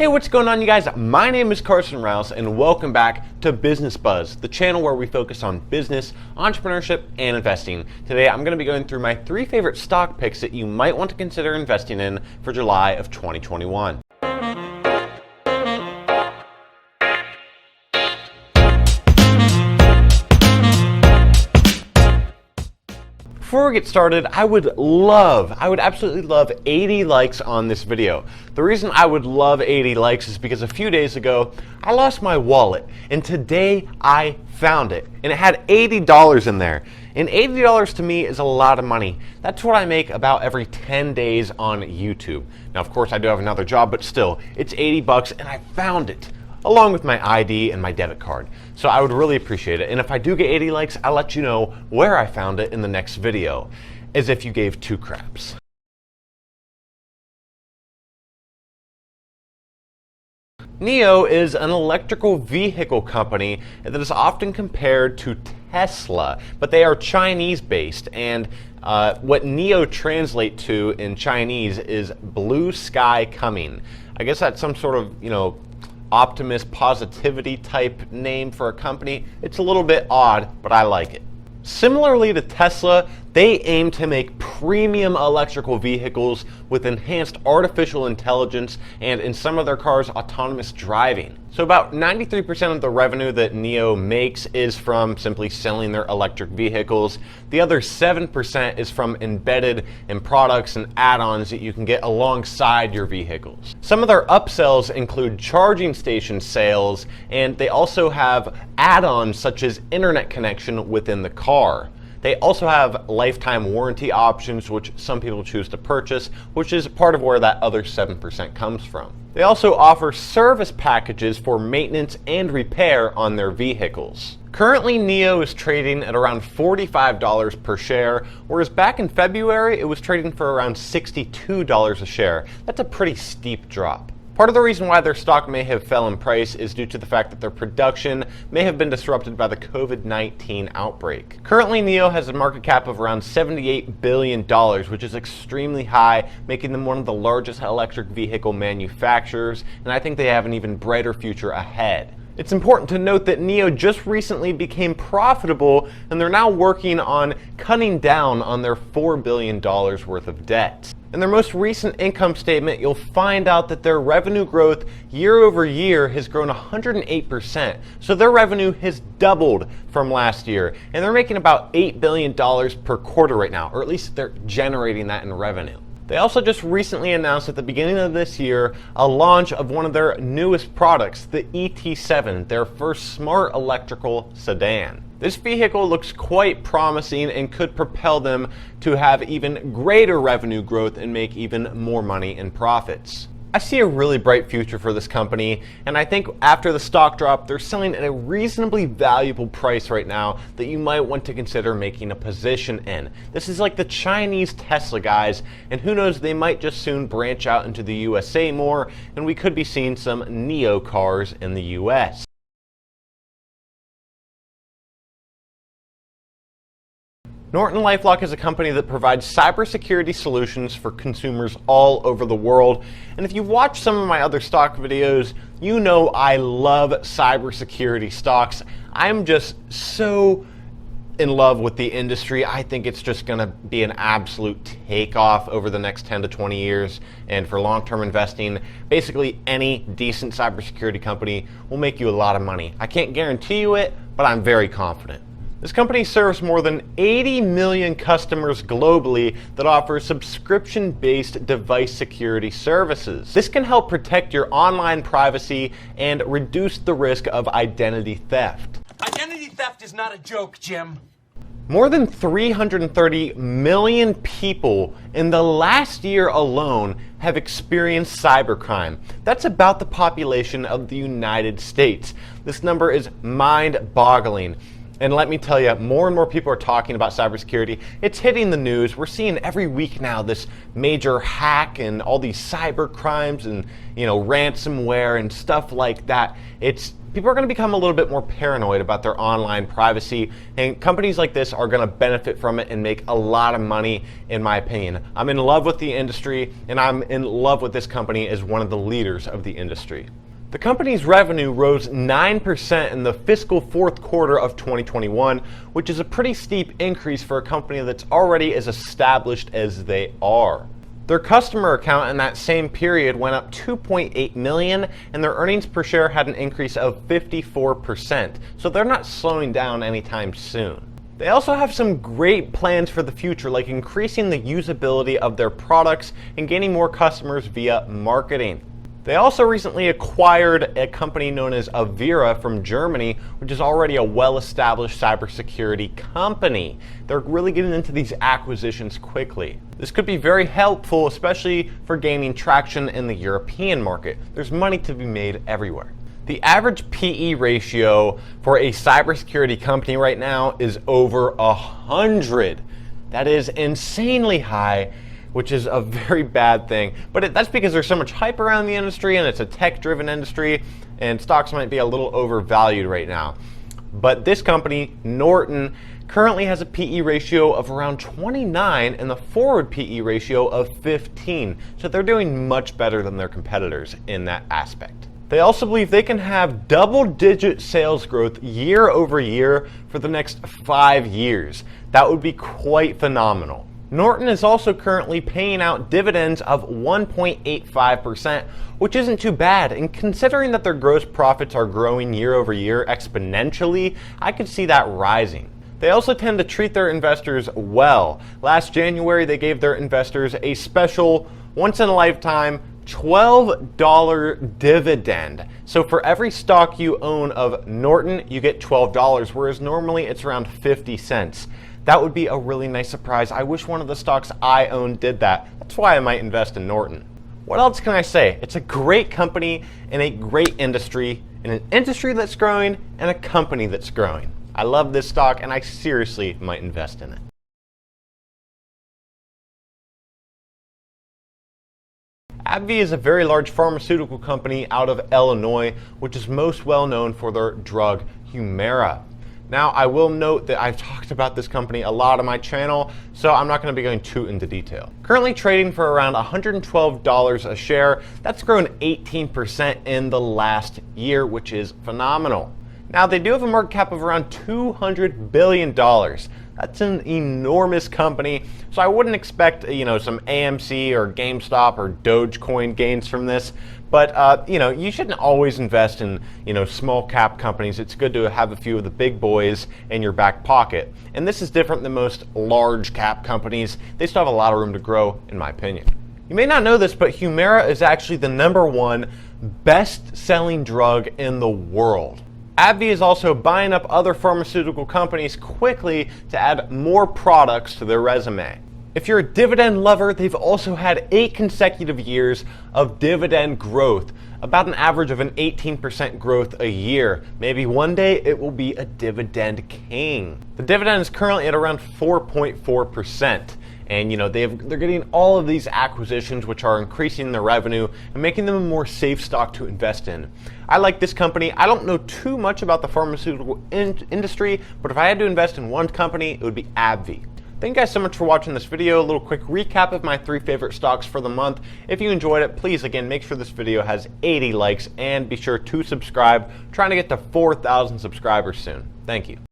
Hey, what's going on, you guys? My name is Carson Rouse and welcome back to Business Buzz, the channel where we focus on business, entrepreneurship, and investing. Today, I'm going to be going through my 3 favorite stock picks that you might want to consider investing in for July of 2021. Before we get started, I would absolutely love 80 likes on this video. The reason I would love 80 likes is because a few days ago, I lost my wallet, and today I found it, and it had $80 in there. And $80 to me is a lot of money. That's what I make about every 10 days on YouTube. Now, of course, I do have another job, but still, it's 80 bucks, and I found it, along with my ID and my debit card. So I would really appreciate it. And if I do get 80 likes, I'll let you know where I found it in the next video, as if you gave 2 craps. NIO is an electrical vehicle company that is often compared to Tesla, but they are Chinese based, and what NIO translate to in Chinese is blue sky coming. I guess that's some sort of, optimist positivity type name for a company. It's a little bit odd, but I like it. Similarly to Tesla, they aim to make premium electrical vehicles with enhanced artificial intelligence and, in some of their cars, autonomous driving. So about 93% of the revenue that NIO makes is from simply selling their electric vehicles. The other 7% is from embedded in products and add-ons that you can get alongside your vehicles. Some of their upsells include charging station sales, and they also have add-ons such as internet connection within the car. They also have lifetime warranty options, which some people choose to purchase, which is part of where that other 7% comes from. They also offer service packages for maintenance and repair on their vehicles. Currently, NIO is trading at around $45 per share, whereas back in February, it was trading for around $62 a share. That's a pretty steep drop. Part of the reason why their stock may have fell in price is due to the fact that their production may have been disrupted by the COVID-19 outbreak. Currently, NIO has a market cap of around $78 billion, which is extremely high, making them one of the largest electric vehicle manufacturers, and I think they have an even brighter future ahead. It's important to note that NIO just recently became profitable, and they're now working on cutting down on their $4 billion worth of debt. In their most recent income statement, you'll find out that their revenue growth year over year has grown 108%. So their revenue has doubled from last year, and they're making about $8 billion per quarter right now, or at least they're generating that in revenue. They also just recently announced at the beginning of this year a launch of one of their newest products, the ET7, their first smart electrical sedan. This vehicle looks quite promising and could propel them to have even greater revenue growth and make even more money in profits. I see a really bright future for this company, and I think after the stock drop, they're selling at a reasonably valuable price right now that you might want to consider making a position in. This is like the Chinese Tesla guys, and who knows, they might just soon branch out into the USA more, and we could be seeing some NIO cars in the US. Norton LifeLock is a company that provides cybersecurity solutions for consumers all over the world. And if you watch some of my other stock videos, you know I love cybersecurity stocks. I'm just so in love with the industry. I think it's just going to be an absolute takeoff over the next 10 to 20 years. And for long-term investing, basically any decent cybersecurity company will make you a lot of money. I can't guarantee you it, but I'm very confident. This company serves more than 80 million customers globally that offer subscription-based device security services. This can help protect your online privacy and reduce the risk of identity theft. Identity theft is not a joke, Jim. More than 330 million people in the last year alone have experienced cybercrime. That's about the population of the United States. This number is mind-boggling. And let me tell you, more and more people are talking about cybersecurity. It's hitting the news. We're seeing every week now this major hack and all these cyber crimes and ransomware and stuff like that. It's people are going to become a little bit more paranoid about their online privacy, and companies like this are going to benefit from it and make a lot of money, in my opinion. I'm in love with the industry, and I'm in love with this company as one of the leaders of the industry. The company's revenue rose 9% in the fiscal fourth quarter of 2021, which is a pretty steep increase for a company that's already as established as they are. Their customer account in that same period went up 2.8 million, and their earnings per share had an increase of 54%, so they're not slowing down anytime soon. They also have some great plans for the future, like increasing the usability of their products and gaining more customers via marketing. They also recently acquired a company known as Abbvie from Germany, which is already a well-established cybersecurity company. They're really getting into these acquisitions quickly. This could be very helpful, especially for gaining traction in the European market. There's money to be made everywhere. The average PE ratio for a cybersecurity company right now is over 100. That is insanely high, which is a very bad thing. But that's because there's so much hype around the industry, and it's a tech-driven industry, and stocks might be a little overvalued right now. But this company, Norton, currently has a PE ratio of around 29 and the forward PE ratio of 15. So they're doing much better than their competitors in that aspect. They also believe they can have double-digit sales growth year over year for the next 5 years. That would be quite phenomenal. Norton is also currently paying out dividends of 1.85%, which isn't too bad, and considering that their gross profits are growing year over year exponentially, I could see that rising. They also tend to treat their investors well. Last January, they gave their investors a special, once-in-a-lifetime, $12 dividend. So for every stock you own of Norton, you get $12, whereas normally it's around 50 cents. That would be a really nice surprise. I wish one of the stocks I own did that. That's why I might invest in Norton. What else can I say? It's a great company in a great industry, in an industry that's growing and a company that's growing. I love this stock, and I seriously might invest in it. Abbvie is a very large pharmaceutical company out of Illinois, which is most well known for their drug Humira. Now, I will note that I've talked about this company a lot on my channel, so I'm not going to be going too into detail. Currently trading for around $112 a share. That's grown 18% in the last year, which is phenomenal. Now, they do have a market cap of around $200 billion. That's an enormous company, so I wouldn't expect, some AMC or GameStop or Dogecoin gains from this. But, you shouldn't always invest in, small cap companies. It's good to have a few of the big boys in your back pocket. And this is different than most large cap companies. They still have a lot of room to grow, in my opinion. You may not know this, but Humira is actually the #1 best-selling drug in the world. Abbvie is also buying up other pharmaceutical companies quickly to add more products to their resume. If you're a dividend lover, they've also had 8 consecutive years of dividend growth, about an average of an 18% growth a year. Maybe one day it will be a dividend king. The dividend is currently at around 4.4%. And they're getting all of these acquisitions, which are increasing their revenue and making them a more safe stock to invest in. I like this company. I don't know too much about the pharmaceutical industry, but if I had to invest in one company, it would be Abbvie. Thank you guys so much for watching this video. A little quick recap of my 3 favorite stocks for the month. If you enjoyed it, please again make sure this video has 80 likes and be sure to subscribe. I'm trying to get to 4,000 subscribers soon. Thank you.